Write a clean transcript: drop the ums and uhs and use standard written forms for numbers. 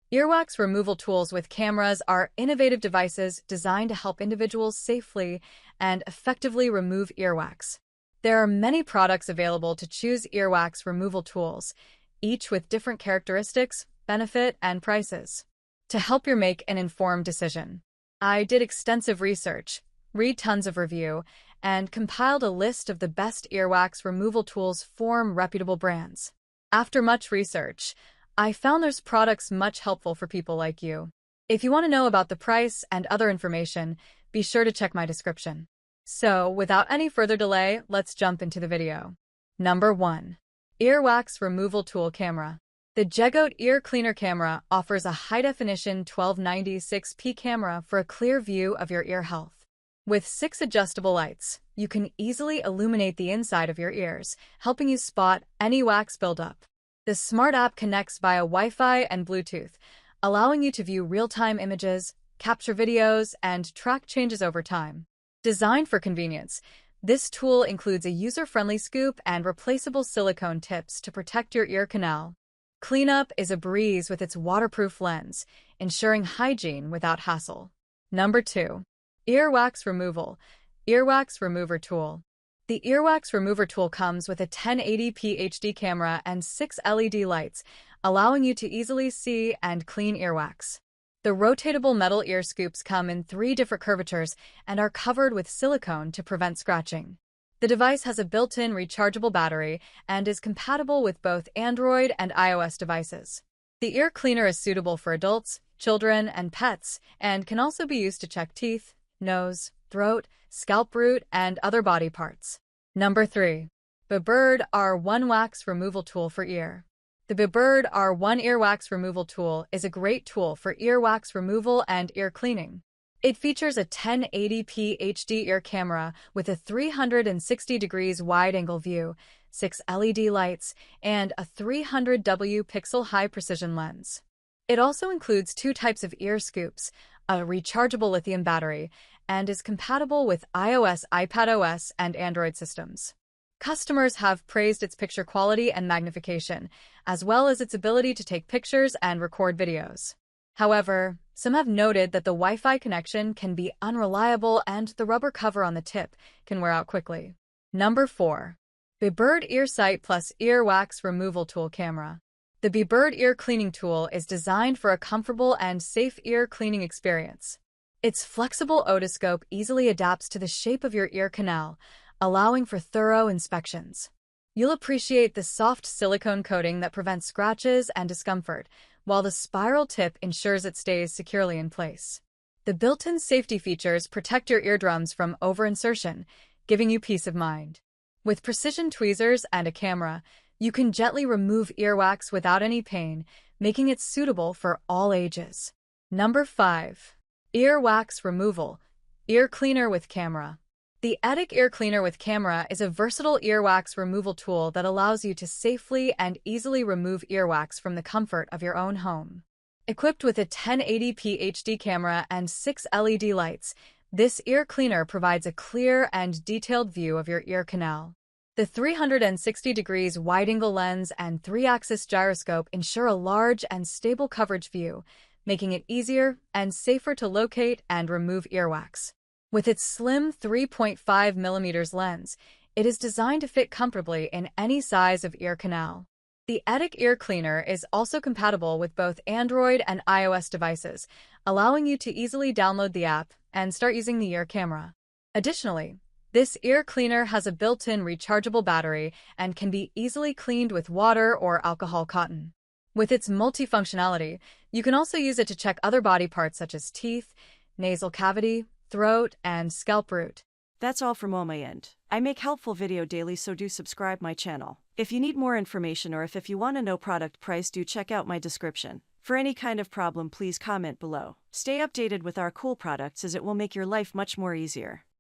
Earwax removal tools with cameras are innovative devices designed to help individuals safely and effectively remove earwax. There are many products available to choose earwax removal tools, each with different characteristics, benefit, and prices. To help you make an informed decision, I did extensive research, read tons of review, and compiled a list of the best earwax removal tools from reputable brands. After much research, I found there's products much helpful for people like you. If you want to know about the price and other information, be sure to check my description. So, without any further delay, let's jump into the video. Number 1. Earwax Removal Tool Camera. The Jegoat Ear Cleaner Camera offers a high-definition 1296p camera for a clear view of your ear health. With 6 adjustable lights, you can easily illuminate the inside of your ears, helping you spot any wax buildup. The smart app connects via Wi-Fi and Bluetooth, allowing you to view real-time images, capture videos, and track changes over time. Designed for convenience, this tool includes a user-friendly scoop and replaceable silicone tips to protect your ear canal. Cleanup is a breeze with its waterproof lens, ensuring hygiene without hassle. Number 2. Earwax Removal. Earwax Remover Tool. The Earwax Remover Tool comes with a 1080p HD camera and 6 LED lights, allowing you to easily see and clean earwax. The rotatable metal ear scoops come in 3 different curvatures and are covered with silicone to prevent scratching. The device has a built-in rechargeable battery and is compatible with both Android and iOS devices. The ear cleaner is suitable for adults, children, and pets, and can also be used to check teeth, nose, throat, scalp root, and other body parts. Number 3. Bird R1 Wax Removal Tool for Ear. The Bird R1 Earwax Removal Tool is a great tool for earwax removal and ear cleaning. It features a 1080p HD ear camera with a 360 degrees wide-angle view, 6 LED lights, and a 300W pixel high-precision lens. It also includes 2 types of ear scoops, a rechargeable lithium battery, and is compatible with iOS, iPadOS, and Android systems. Customers have praised its picture quality and magnification, as well as its ability to take pictures and record videos. However, some have noted that the Wi-Fi connection can be unreliable and the rubber cover on the tip can wear out quickly. Number 4. Bird Ear Sight Plus Earwax Removal Tool Camera. The Bird Ear Cleaning Tool is designed for a comfortable and safe ear cleaning experience. Its flexible otoscope easily adapts to the shape of your ear canal, allowing for thorough inspections. You'll appreciate the soft silicone coating that prevents scratches and discomfort, while the spiral tip ensures it stays securely in place. The built-in safety features protect your eardrums from over-insertion, giving you peace of mind. With precision tweezers and a camera, you can gently remove earwax without any pain, making it suitable for all ages. Number 5. Earwax Removal Ear Cleaner with Camera. The Etic Ear Cleaner with Camera is a versatile earwax removal tool that allows you to safely and easily remove earwax from the comfort of your own home. Equipped with a 1080p HD camera and 6 LED lights, this ear cleaner provides a clear and detailed view of your ear canal. The 360 degrees wide-angle lens and 3-axis gyroscope ensure a large and stable coverage view, making it easier and safer to locate and remove earwax. With its slim 3.5mm lens, it is designed to fit comfortably in any size of ear canal. The Etic Ear Cleaner is also compatible with both Android and iOS devices, allowing you to easily download the app and start using the ear camera. Additionally, this ear cleaner has a built-in rechargeable battery and can be easily cleaned with water or alcohol cotton. With its multifunctionality, you can also use it to check other body parts such as teeth, nasal cavity, throat, and scalp root. That's all from my end. I make helpful video daily, so do subscribe my channel. If you need more information or if you want to know product price, do check out my description. For any kind of problem, please comment below. Stay updated with our cool products as it will make your life much more easier.